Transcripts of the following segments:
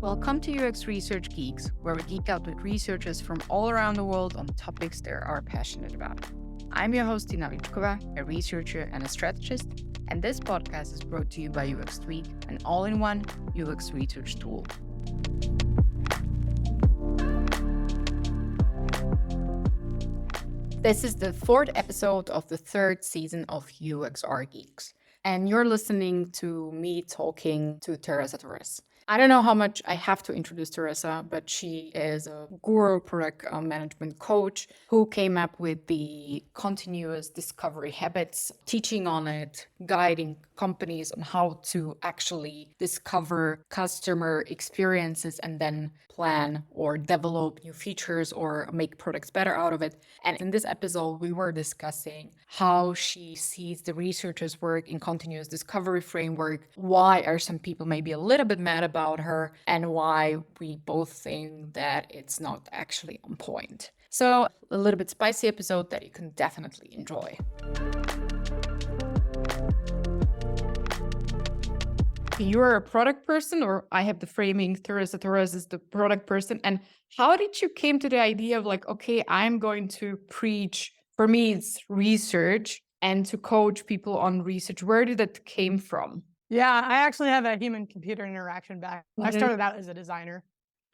Welcome to UX Research Geeks, where we geek out with researchers from all around the world on topics they are passionate about. I'm your host, Tina Vichkova, a researcher and a strategist, and this podcast is brought to you by UX3e, an all-in-one UX research tool. This is the fourth episode of the third season of UXR Geeks, and you're listening to me talking to Teresa Torres. I don't know how much I have to introduce Teresa, but she is a guru product management coach who came up with the continuous discovery habits, teaching on it, guiding companies on how to actually discover customer experiences and then plan or develop new features or make products better out of it. And in this episode, we were discussing how she sees the researchers' work in continuous discovery framework. Why are some people maybe a little bit mad about her, and why we both think that it's not actually on point. So a little bit spicy episode that you can definitely enjoy. You're a product person, or I have the framing Teresa Torres is the product person. And how did you came to the idea of like, okay, I'm going to preach, for me, it's research and to coach people on research. Where did that came from? Yeah, I actually have a human-computer interaction background. I started out as a designer.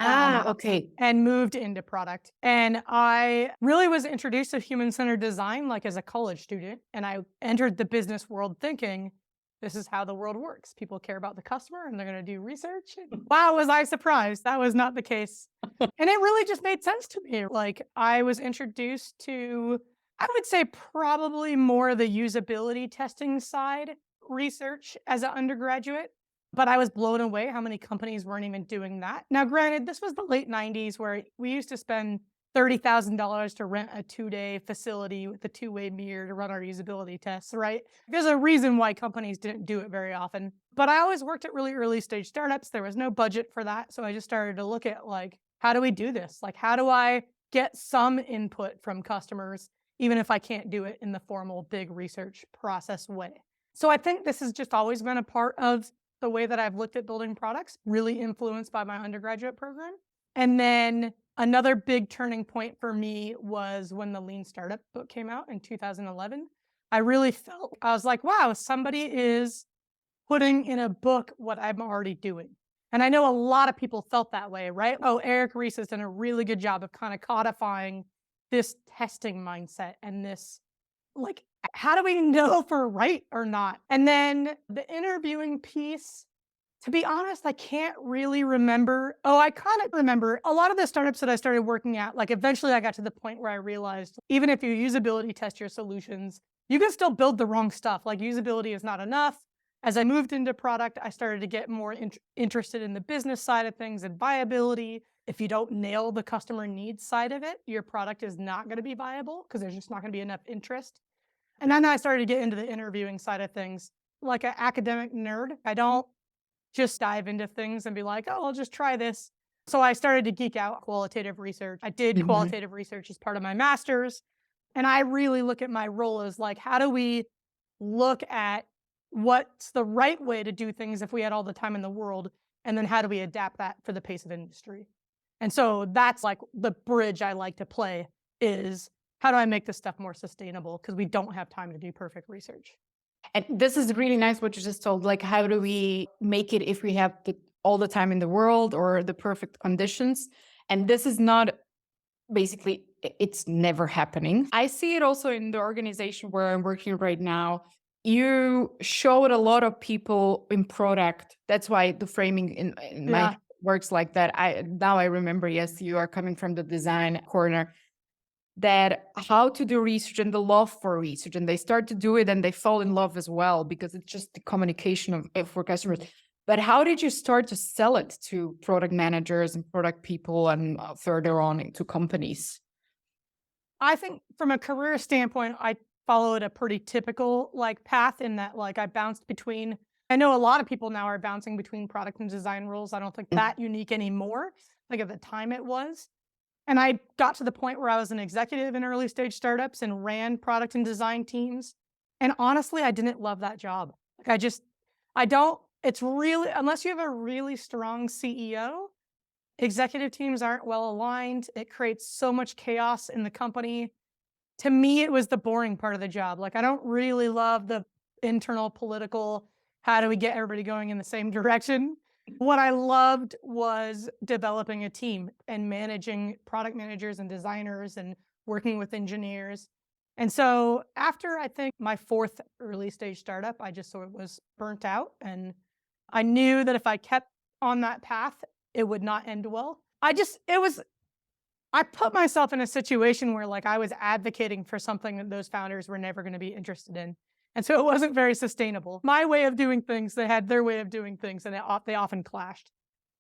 Okay. And moved into product. And I really was introduced to human-centered design like as a college student. And I entered the business world thinking, this is how the world works. People care about the customer and they're going to do research. Wow, was I surprised. That was not the case. And it really just made sense to me. Like I was introduced to, I would say probably more the usability testing side research as an undergraduate, but I was blown away how many companies weren't even doing that. Now, granted, this was the late 90s where we used to spend $30,000 to rent a 2-day facility with a two-way mirror to run our usability tests, right? There's a reason why companies didn't do it very often. But I always worked at really early stage startups. There was no budget for that. So I just started to look at like, how do we do this? Like, how do I get some input from customers, even if I can't do it in the formal big research process way? So I think this has just always been a part of the way that I've looked at building products, really influenced by my undergraduate program. And then another big turning point for me was when the Lean Startup book came out in 2011. I really felt, I was like, wow, somebody is putting in a book what I'm already doing. And I know a lot of people felt that way, right? Oh, Eric Ries has done a really good job of kind of codifying this testing mindset and this like, how do we know if we're right or not? And then the interviewing piece, to be honest, I can't really remember. Oh, I kind of remember a lot of the startups that I started working at, like eventually I got to the point where I realized even if you usability test your solutions, you can still build the wrong stuff. Like usability is not enough. As I moved into product, I started to get more interested in the business side of things and viability. If you don't nail the customer needs side of it, your product is not going to be viable because there's just not going to be enough interest. And then I started to get into the interviewing side of things. Like an academic nerd, I don't just dive into things and be like, oh, I'll just try this. So I started to geek out qualitative research. I did qualitative research as part of my master's. And I really look at my role as like, how do we look at what's the right way to do things if we had all the time in the world? And then how do we adapt that for the pace of industry? And so that's like the bridge I like to play is, how do I make this stuff more sustainable? Because we don't have time to do perfect research. And this is really nice what you just told. Like, how do we make it if we have all the time in the world or the perfect conditions? And this is not basically, it's never happening. I see it also in the organization where I'm working right now. You showed a lot of people in product. That's why the framing in my works like that. Now I remember, yes, you are coming from the design corner. That how to do research and the love for research, and they start to do it and they fall in love as well because it's just the communication for customers. But how did you start to sell it to product managers and product people and further on into companies? I think from a career standpoint, I followed a pretty typical like path in that like I bounced between. I know a lot of people now are bouncing between product and design roles. I don't think that unique anymore. Like at the time it was. And I got to the point where I was an executive in early stage startups and ran product and design teams. And honestly, I didn't love that job. Like I don't, it's really, unless you have a really strong CEO, Executive teams aren't well aligned. It creates so much chaos in the company. To me, it was the boring part of the job. Like, I don't really love the internal political, how do we get everybody going in the same direction? What I loved was developing a team and managing product managers and designers and working with engineers. And so after I think my fourth early stage startup, I just sort of was burnt out. And I knew that if I kept on that path, it would not end well. I put myself in a situation where like I was advocating for something that those founders were never going to be interested in. And so it wasn't very sustainable. My way of doing things, they had their way of doing things, and they often clashed.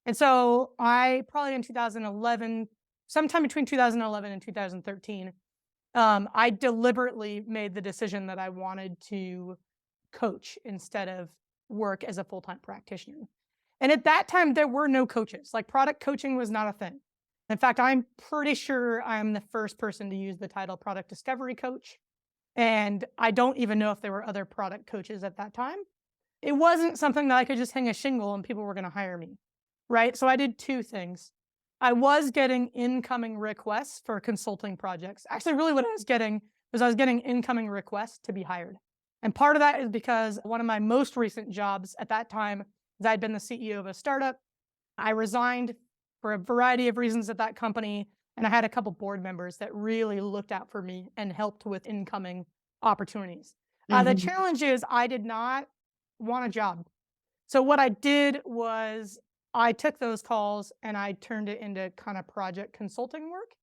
And so I probably in 2011, sometime between 2011 and 2013, I deliberately made the decision that I wanted to coach instead of work as a full-time practitioner. And at that time, there were no coaches. Like, product coaching was not a thing. In fact, I'm pretty sure I'm the first person to use the title product discovery coach. And I don't even know if there were other product coaches at that time. It wasn't something that I could just hang a shingle and people were going to hire me, right? So I did two things. I was getting incoming requests for consulting projects. Actually, really what I was getting was I was getting incoming requests to be hired. And part of that is because one of my most recent jobs at that time is I'd been the CEO of a startup. I resigned for a variety of reasons at that company, and I had a couple board members that really looked out for me and helped with incoming opportunities. The Mhm. challenge is I did not want a job. So what I did was I took those calls and I turned it into kind of project consulting work.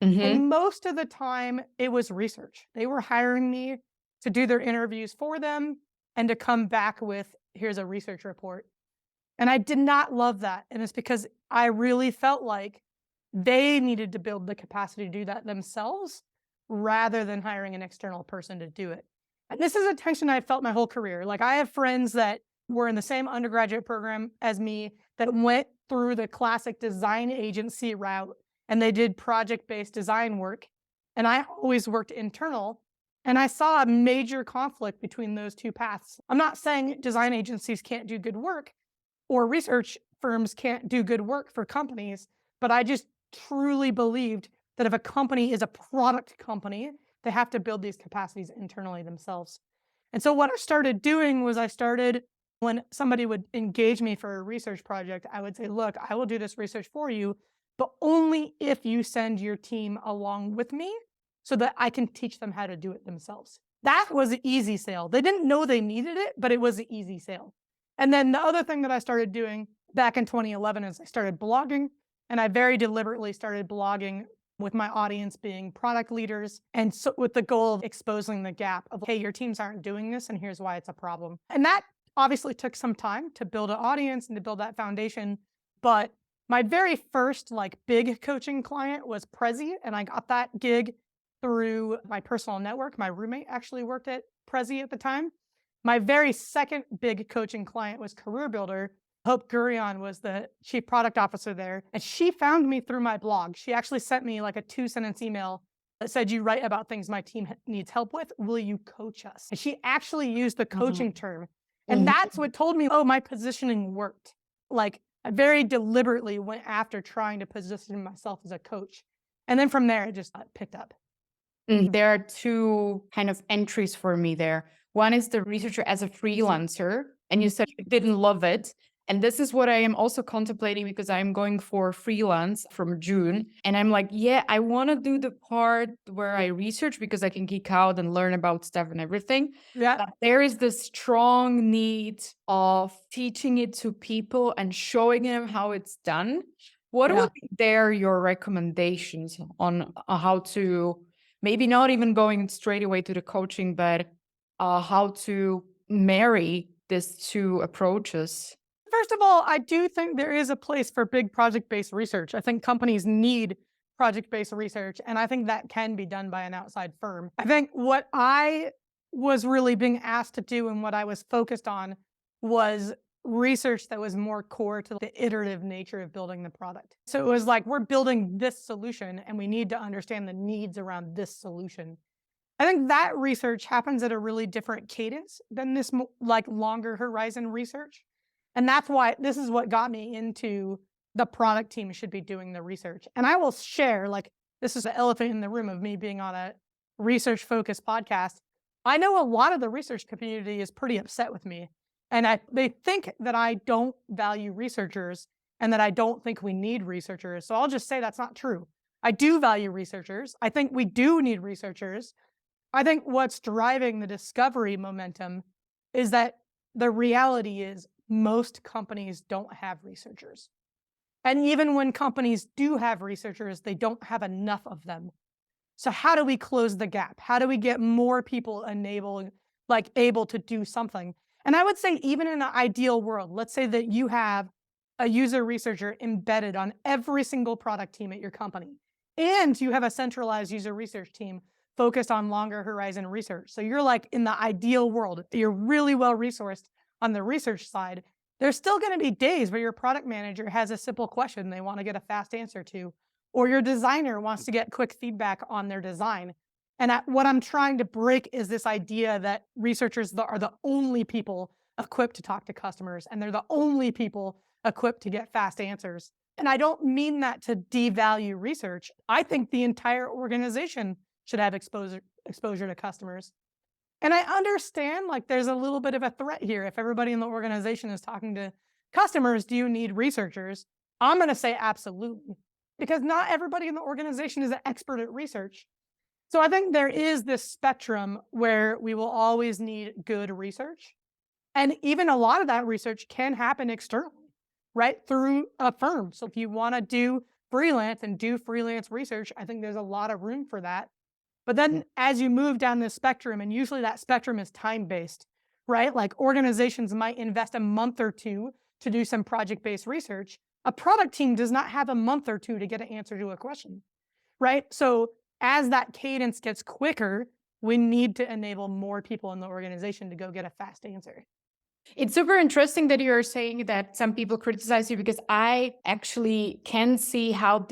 Mhm. And most of the time it was research. They were hiring me to do their interviews for them and to come back with, here's a research report. And I did not love that. And it's because I really felt like they needed to build the capacity to do that themselves rather than hiring an external person to do it. And this is a tension I felt my whole career. Like, I have friends that were in the same undergraduate program as me that went through the classic design agency route and they did project-based design work. And I always worked internal. And I saw a major conflict between those two paths. I'm not saying design agencies can't do good work, or research firms can't do good work for companies, but I just truly believed that if a company is a product company, they have to build these capacities internally themselves. And so what I started doing was when somebody would engage me for a research project, I would say, look, I will do this research for you, but only if you send your team along with me so that I can teach them how to do it themselves. That was an easy sale. They didn't know they needed it, but it was an easy sale. And then the other thing that I started doing back in 2011 is I started blogging, and I very deliberately started blogging with my audience being product leaders, and so with the goal of exposing the gap of, hey, your teams aren't doing this and here's why it's a problem. And that obviously took some time to build an audience and to build that foundation. But my very first like big coaching client was Prezi, and I got that gig through my personal network. My roommate actually worked at Prezi at the time. My very second big coaching client was Career Builder. Hope Gurion was the chief product officer there. And she found me through my blog. She actually sent me like a 2-sentence email that said, you write about things my team needs help with. Will you coach us? And she actually used the Mhm. coaching term. And Mhm. that's what told me, oh, my positioning worked. Like, I very deliberately went after trying to position myself as a coach. And then from there, it just picked up. There are two kind of entries for me there. One is the researcher as a freelancer, and you said you didn't love it. And this is what I am also contemplating because I'm going for freelance from June. And I'm like, yeah, I want to do the part where I research because I can geek out and learn about stuff and everything. Yeah. But there is this strong need of teaching it to people and showing them how it's done. What Yeah. would be there your recommendations on how to maybe not even going straight away to the coaching, but how to marry these two approaches? First of all, I do think there is a place for big project-based research. I think companies need project-based research, and I think that can be done by an outside firm. I think what I was really being asked to do and what I was focused on was research that was more core to the iterative nature of building the product. So it was like, we're building this solution and we need to understand the needs around this solution. I think that research happens at a really different cadence than this like longer horizon research. And that's why this is what got me into the product team should be doing the research. And I will share, like, this is the elephant in the room of me being on a research focused podcast. I know a lot of the research community is pretty upset with me. And they think that I don't value researchers and that I don't think we need researchers. So I'll just say that's not true. I do value researchers. I think we do need researchers. I think what's driving the discovery momentum is that the reality is most companies don't have researchers. And even when companies do have researchers, they don't have enough of them. So how do we close the gap? How do we get more people able to do something? And I would say even in an ideal world, let's say that you have a user researcher embedded on every single product team at your company, and you have a centralized user research team focused on longer horizon research. So you're like in the ideal world, you're really well resourced on the research side. There's still going to be days where your product manager has a simple question they want to get a fast answer to, or your designer wants to get quick feedback on their design. And what I'm trying to break is this idea that researchers are the only people equipped to talk to customers, and they're the only people equipped to get fast answers. And I don't mean that to devalue research. I think the entire organization should have exposure to customers. And I understand, like, there's a little bit of a threat here. If everybody in the organization is talking to customers, do you need researchers? I'm going to say absolutely, because not everybody in the organization is an expert at research. So I think there is this spectrum where we will always need good research. And even a lot of that research can happen externally, right? Through a firm. So if you want to do freelance research, I think there's a lot of room for that. But then as you move down this spectrum, and usually that spectrum is time-based, right? Like organizations might invest a month or two to do some project-based research. A product team does not have a month or two to get an answer to a question, right? So as that cadence gets quicker, we need to enable more people in the organization to go get a fast answer. It's super interesting that you're saying that some people criticize you, because I actually can see how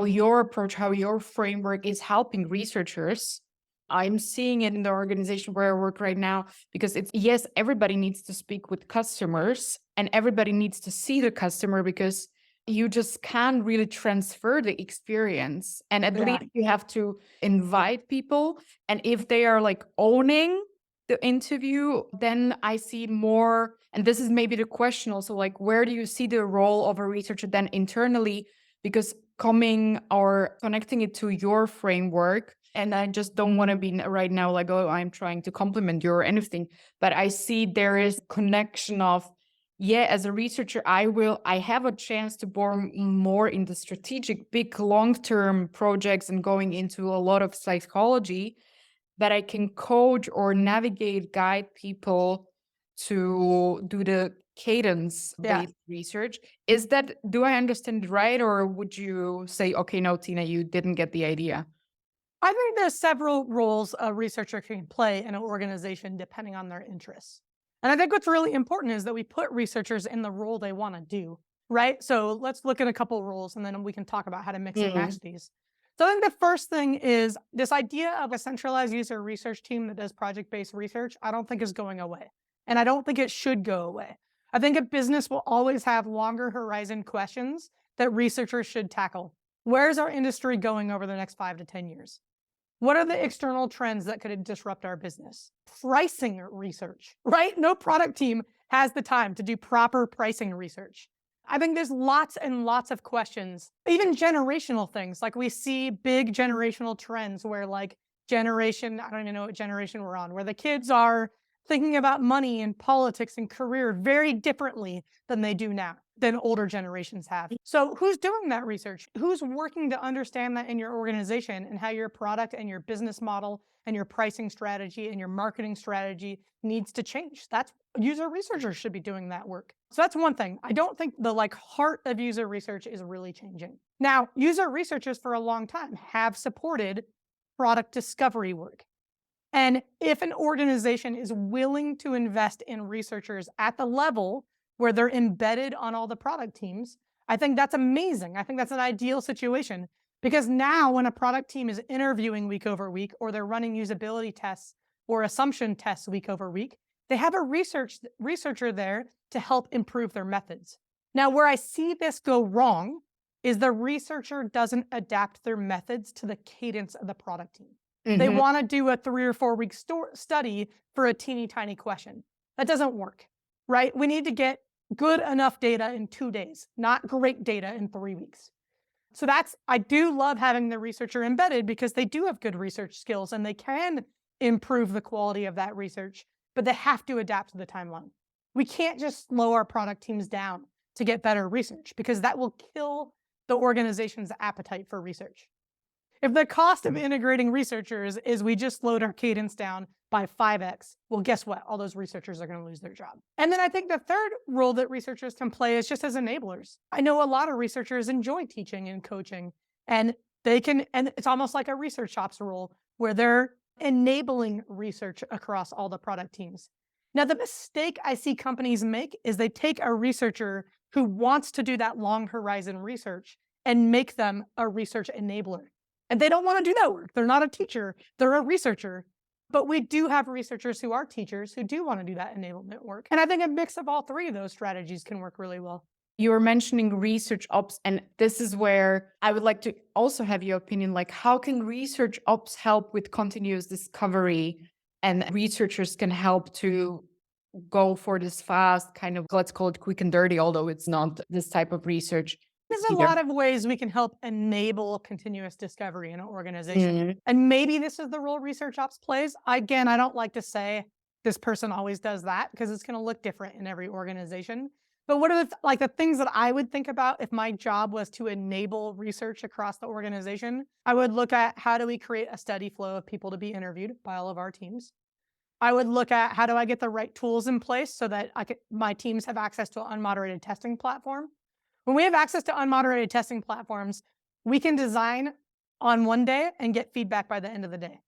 your approach, how your framework is helping researchers. I'm seeing it in the organization where I work right now, because yes, everybody needs to speak with customers and everybody needs to see the customer, because you just can't really transfer the experience. And at least you have to invite people. And if they are like owning the interview, then I see more, and this is maybe the question also, like, where do you see the role of a researcher then internally? Because coming or connecting it to your framework, and I just don't want to be right now like, oh, I'm trying to compliment you or anything, but I see there is connection of, yeah, as a researcher, I have a chance to bore more in the strategic, big, long-term projects and going into a lot of psychology, that I can coach or navigate, guide people to do the cadence-based research. Do I understand it right? Or would you say, okay, no, Tina, you didn't get the idea? I think there's several roles a researcher can play in an organization depending on their interests. And I think what's really important is that we put researchers in the role they want to do, right? So let's look at a couple roles and then we can talk about how to mix and match these. So I think the first thing is this idea of a centralized user research team that does project-based research, I don't think is going away. And I don't think it should go away. I think a business will always have longer horizon questions that researchers should tackle. Where's our industry going over the next 5 to 10 years? What are the external trends that could disrupt our business? Pricing research, right? No product team has the time to do proper pricing research. I think there's lots and lots of questions, even generational things. Like we see big generational trends where I don't even know what generation we're on, where the kids are thinking about money and politics and career very differently than they do now, than older generations have. So who's doing that research? Who's working to understand that in your organization and how your product and your business model and your pricing strategy and your marketing strategy needs to change? That's user researchers should be doing that work. So that's one thing. I don't think the heart of user research is really changing. Now, user researchers for a long time have supported product discovery work. And if an organization is willing to invest in researchers at the level where they're embedded on all the product teams, I think that's amazing. I think that's an ideal situation, because now when a product team is interviewing week over week, or they're running usability tests or assumption tests week over week, they have a researcher there to help improve their methods. Now, where I see this go wrong is the researcher doesn't adapt their methods to the cadence of the product team. They Mhm. want to do a 3 or 4 week study for a teeny tiny question. That doesn't work, right? We need to get good enough data in 2 days, not great data in 3 weeks. So I do love having the researcher embedded because they do have good research skills and they can improve the quality of that research, but they have to adapt to the timeline. We can't just slow our product teams down to get better research because that will kill the organization's appetite for research. If the cost of integrating researchers is we just slowed our cadence down by 5x, well, guess what? All those researchers are going to lose their job. And then I think the third role that researchers can play is just as enablers. I know a lot of researchers enjoy teaching and coaching, and and it's almost like a research ops role where they're enabling research across all the product teams. Now, the mistake I see companies make is they take a researcher who wants to do that long horizon research and make them a research enabler. And they don't want to do that work. They're not a teacher, they're a researcher. But we do have researchers who are teachers who do want to do that enablement work. And I think a mix of all three of those strategies can work really well. You were mentioning research ops, and this is where I would like to also have your opinion. Like, how can research ops help with continuous discovery, and researchers can help to go for this fast kind of, let's call it quick and dirty, although it's not this type of research There's a either. lot of ways we can help enable continuous discovery in an organization. Mhm. And maybe this is the role research ops plays. Again, I don't like to say this person always does that because it's going to look different in every organization. But what are the things that I would think about if my job was to enable research across the organization? I would look at how do we create a steady flow of people to be interviewed by all of our teams. I would look at how do I get the right tools in place so that my teams have access to an unmoderated testing platform. When we have access to unmoderated testing platforms, we can design on one day and get feedback by the end of the day,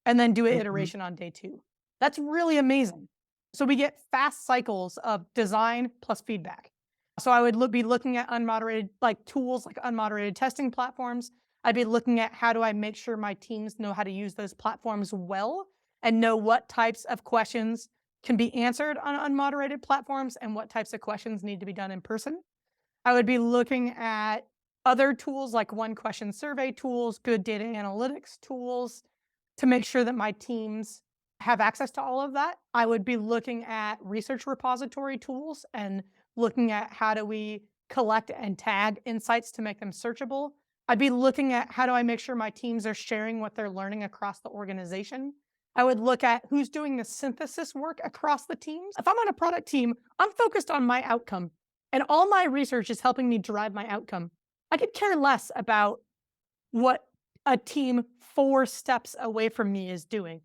and then do an Mhm. iteration on day 2. That's really amazing. So we get fast cycles of design plus feedback. So I would be looking at unmoderated tools like unmoderated testing platforms. I'd be looking at how do I make sure my teams know how to use those platforms well and know what types of questions can be answered on unmoderated platforms and what types of questions need to be done in person. I would be looking at other tools like one-question survey tools, good data analytics tools to make sure that my teams have access to all of that. I would be looking at research repository tools and looking at how do we collect and tag insights to make them searchable. I'd be looking at how do I make sure my teams are sharing what they're learning across the organization. I would look at who's doing the synthesis work across the teams. If I'm on a product team, I'm focused on my outcome. And all my research is helping me drive my outcome. I could care less about what a team 4 steps away from me is doing,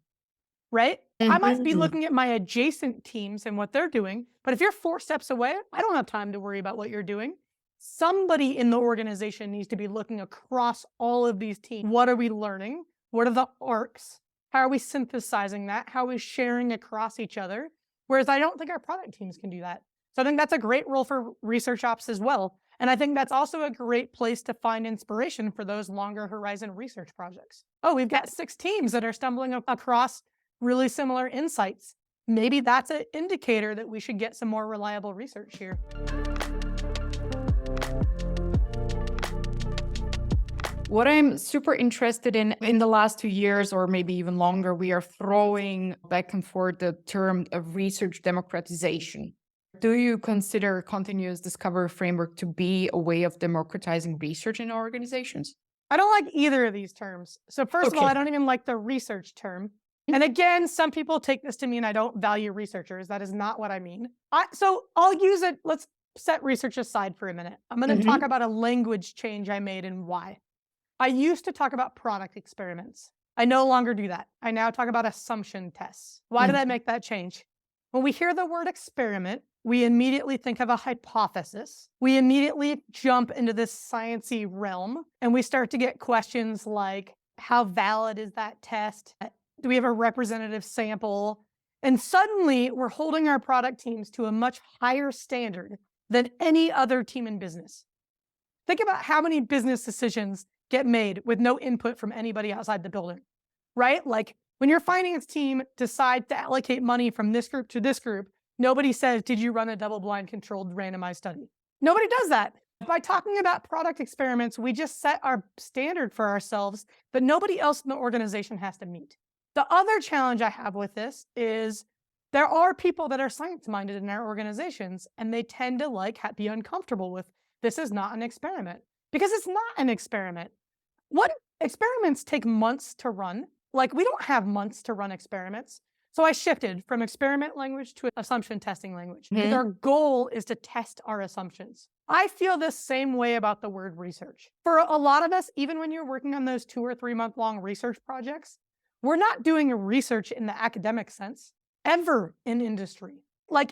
right? I might be Mhm. looking at my adjacent teams and what they're doing, but if you're 4 steps away, I don't have time to worry about what you're doing. Somebody in the organization needs to be looking across all of these teams. What are we learning? What are the arcs? How are we synthesizing that? How are we sharing across each other? Whereas I don't think our product teams can do that. So I think that's a great role for research ops as well. And I think that's also a great place to find inspiration for those longer horizon research projects. Oh, we've got 6 teams that are stumbling across really similar insights. Maybe that's an indicator that we should get some more reliable research here. What I'm super interested in the last 2 years, or maybe even longer, we are throwing back and forth the term of research democratization. Do you consider continuous discovery framework to be a way of democratizing research in organizations? I don't like either of these terms. So first of all, I don't even like the research term. And again, some people take this to mean I don't value researchers. That is not what I mean. So I'll use it. Let's set research aside for a minute. I'm going to talk Mhm. about a language change I made and why. I used to talk about product experiments. I no longer do that. I now talk about assumption tests. Why did I make that change? When we hear the word experiment, we immediately think of a hypothesis. We immediately jump into this sciencey realm, and we start to get questions like, how valid is that test? Do we have a representative sample? And suddenly, we're holding our product teams to a much higher standard than any other team in business. Think about how many business decisions get made with no input from anybody outside the building, right? Like when your finance team decides to allocate money from this group to this group, nobody says, did you run a double-blind controlled randomized study? Nobody does that. By talking about product experiments, we just set our standard for ourselves that nobody else in the organization has to meet. The other challenge I have with this is there are people that are science minded in our organizations, and they tend to be uncomfortable with this is not an experiment because it's not an experiment. What experiments take months to run? Like, we don't have months to run experiments. So I shifted from experiment language to assumption testing language because our goal is to test our assumptions. I feel the same way about the word research. For a lot of us, even when you're working on those 2 or 3 month long research projects, we're not doing research in the academic sense ever in industry.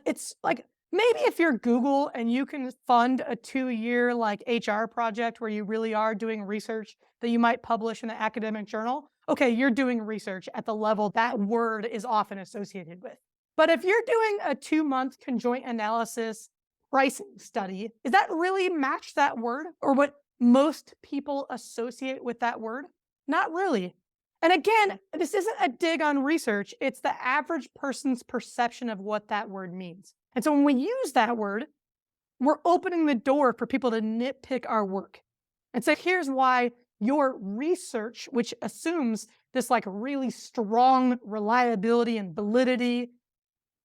It's like maybe if you're Google and you can fund a 2-year HR project where you really are doing research that you might publish in an academic journal, okay, you're doing research at the level that word is often associated with. But if you're doing a 2-month conjoint analysis pricing study, does that really match that word or what most people associate with that word? Not really. And again, this isn't a dig on research. It's the average person's perception of what that word means. And so when we use that word, we're opening the door for people to nitpick our work and say, here's why your research, which assumes this really strong reliability and validity,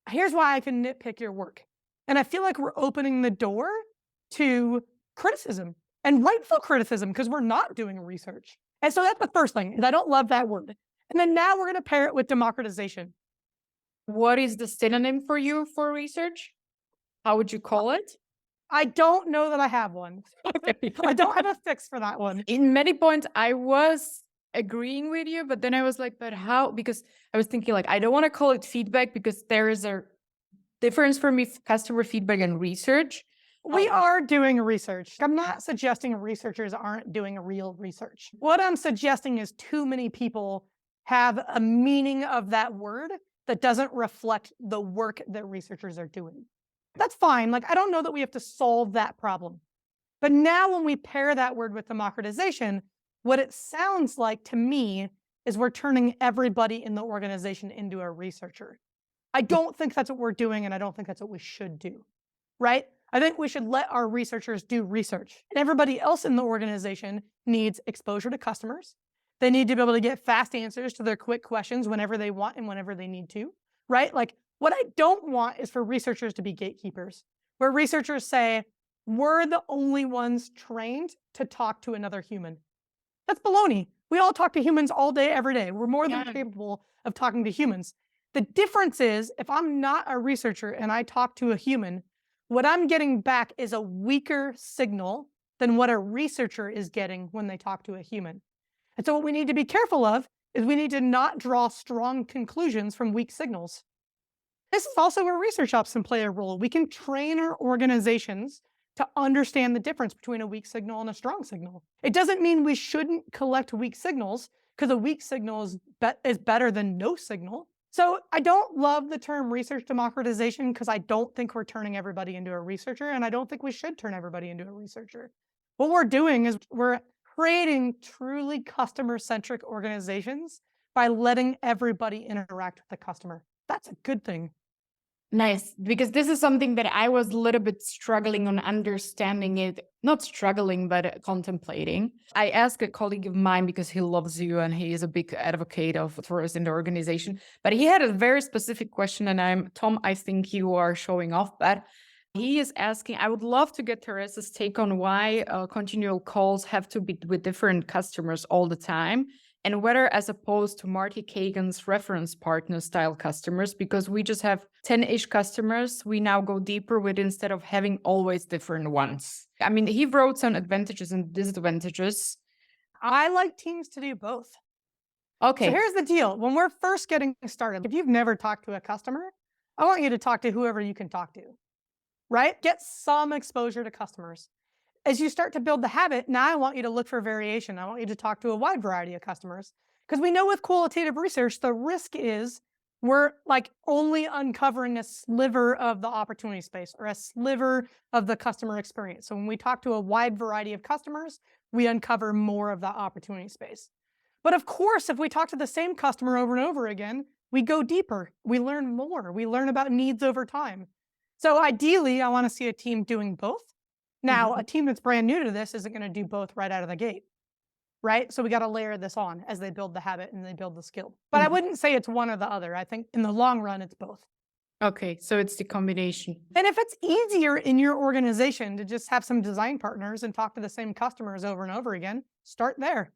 here's why I can nitpick your work. And I feel like we're opening the door to criticism and rightful criticism because we're not doing research. And so that's the first thing, is I don't love that word. And then now we're going to pair it with democratization. What is the synonym for you for research? How would you call it? I don't know that I have one. Okay. I don't have a fix for that one. In many points, I was agreeing with you, but then I was like, but how? Because I was thinking I don't want to call it feedback because there is a difference for me, customer feedback and research. We are doing research. I'm not suggesting researchers aren't doing real research. What I'm suggesting is too many people have a meaning of that word that doesn't reflect the work that researchers are doing. That's fine. I don't know that we have to solve that problem. But now when we pair that word with democratization, what it sounds like to me is we're turning everybody in the organization into a researcher. I don't think that's what we're doing, and I don't think that's what we should do, right? I think we should let our researchers do research. And everybody else in the organization needs exposure to customers. They need to be able to get fast answers to their quick questions whenever they want and whenever they need to, right? What I don't want is for researchers to be gatekeepers, where researchers say, we're the only ones trained to talk to another human. That's baloney. We all talk to humans all day, every day. We're more than capable of talking to humans. The difference is, if I'm not a researcher and I talk to a human, what I'm getting back is a weaker signal than what a researcher is getting when they talk to a human. And so what we need to be careful of is we need to not draw strong conclusions from weak signals. This is also where research ops can play a role. We can train our organizations to understand the difference between a weak signal and a strong signal. It doesn't mean we shouldn't collect weak signals, because a weak signal is better than no signal. So I don't love the term research democratization because I don't think we're turning everybody into a researcher, and I don't think we should turn everybody into a researcher. What we're doing is we're creating truly customer-centric organizations by letting everybody interact with the customer. That's a good thing. Nice, because this is something that I was a little bit struggling on understanding it, not struggling, but contemplating. I asked a colleague of mine because he loves you and he is a big advocate for us in the organization, but he had a very specific question, and Tom, I think you are showing off, but he is asking, I would love to get Teresa's take on why continual calls have to be with different customers all the time, and whether, as opposed to Marty Kagan's reference partner style customers, because we just have 10-ish customers, we now go deeper with instead of having always different ones. I mean, he wrote some advantages and disadvantages. I like teams to do both. Okay. So here's the deal. When we're first getting started, if you've never talked to a customer, I want you to talk to whoever you can talk to, right? Get some exposure to customers. As you start to build the habit, now I want you to look for variation. I want you to talk to a wide variety of customers, because we know with qualitative research, the risk is we're only uncovering a sliver of the opportunity space or a sliver of the customer experience. So when we talk to a wide variety of customers, we uncover more of that opportunity space. But of course, if we talk to the same customer over and over again, we go deeper, we learn more, we learn about needs over time. So ideally, I want to see a team doing both. Now, a team that's brand new to this isn't going to do both right out of the gate, right? So we got to layer this on as they build the habit and they build the skill. But I wouldn't say it's one or the other. I think in the long run, it's both. Okay, so it's the combination. And if it's easier in your organization to just have some design partners and talk to the same customers over and over again, start there.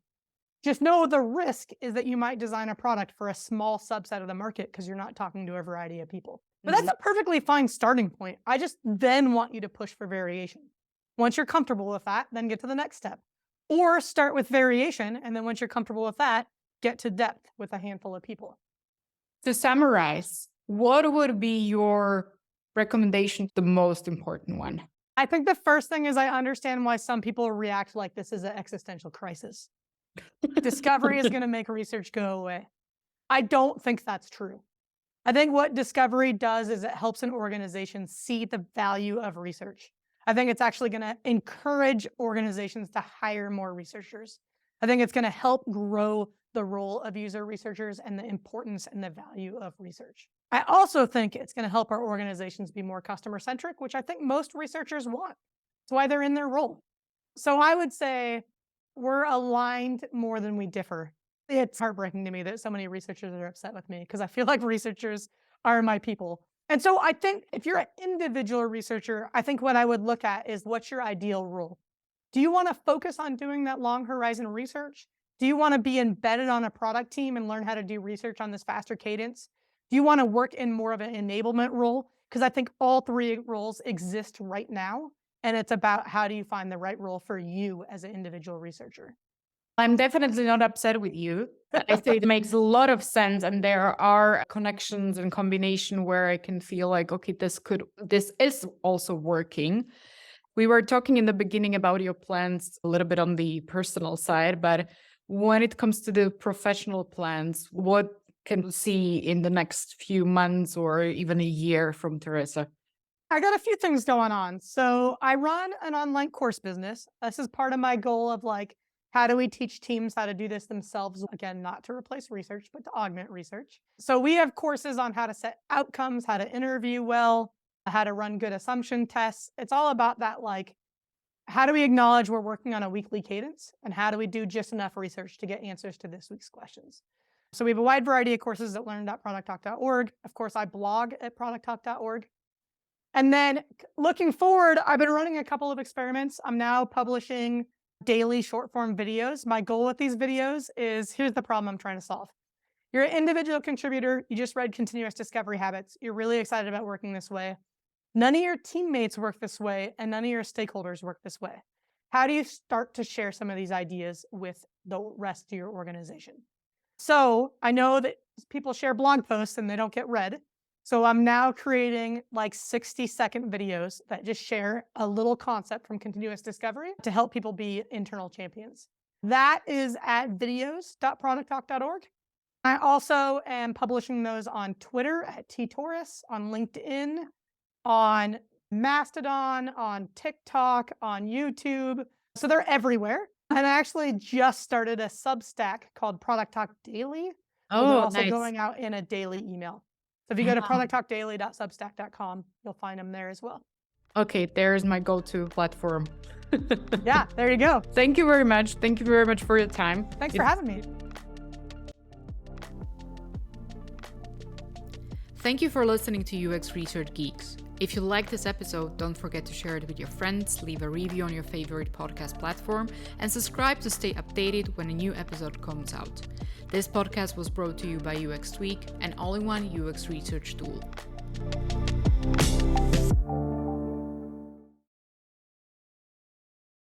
Just know the risk is that you might design a product for a small subset of the market because you're not talking to a variety of people. But that's a perfectly fine starting point. I just then want you to push for variation. Once you're comfortable with that, then get to the next step. Or start with variation, and then once you're comfortable with that, get to depth with a handful of people. To summarize, what would be your recommendation, the most important one? I think the first thing is I understand why some people react like this is an existential crisis. Discovery is going to make research go away. I don't think that's true. I think what discovery does is it helps an organization see the value of research. I think it's actually going to encourage organizations to hire more researchers. I think it's going to help grow the role of user researchers and the importance and the value of research. I also think it's going to help our organizations be more customer-centric, which I think most researchers want. That's why they're in their role. So I would say we're aligned more than we differ. It's heartbreaking to me that so many researchers are upset with me because I feel like researchers are my people. And so I think if you're an individual researcher, I think what I would look at is what's your ideal role? Do you want to focus on doing that long horizon research? Do you want to be embedded on a product team and learn how to do research on this faster cadence? Do you want to work in more of an enablement role? Because I think all three roles exist right now. And it's about how do you find the right role for you as an individual researcher. I'm definitely not upset with you. I think it makes a lot of sense. And there are connections and combination where I can feel like, okay, this is also working. We were talking in the beginning about your plans a little bit on the personal side, but when it comes to the professional plans, what can we see in the next few months or even a year from Teresa? I got a few things going on. So I run an online course business. This is part of my goal of like, how do we teach teams how to do this themselves? Again, not to replace research, but to augment research. So we have courses on how to set outcomes, how to interview well, how to run good assumption tests. It's all about that, like, how do we acknowledge we're working on a weekly cadence? And how do we do just enough research to get answers to this week's questions? So we have a wide variety of courses at learn.producttalk.org. Of course, I blog at producttalk.org. And then looking forward, I've been running a couple of experiments. I'm now publishing daily short form videos. My goal with these videos is, here's the problem I'm trying to solve. You're an individual contributor. You just read Continuous Discovery Habits. You're really excited about working this way. None of your teammates work this way, and none of your stakeholders work this way. How do you start to share some of these ideas with the rest of your organization? So I know that people share blog posts and they don't get read. So I'm now creating like 60-second videos that just share a little concept from continuous discovery to help people be internal champions. That is at videos.producttalk.org. I also am publishing those on Twitter at Torres, on LinkedIn, on Mastodon, on TikTok, on YouTube. So they're everywhere. And I actually just started a Substack called Product Talk Daily. So they're also going out in a daily email. So if you go to producttalkdaily.substack.com, you'll find them there as well. Okay, there's my go-to platform. Yeah, there you go. Thank you very much. Thank you very much for your time. Thanks for having me. Thank you for listening to UX Research Geeks. If you like this episode, don't forget to share it with your friends, leave a review on your favorite podcast platform, and subscribe to stay updated when a new episode comes out. This podcast was brought to you by UX Tweak, an all-in-one UX research tool.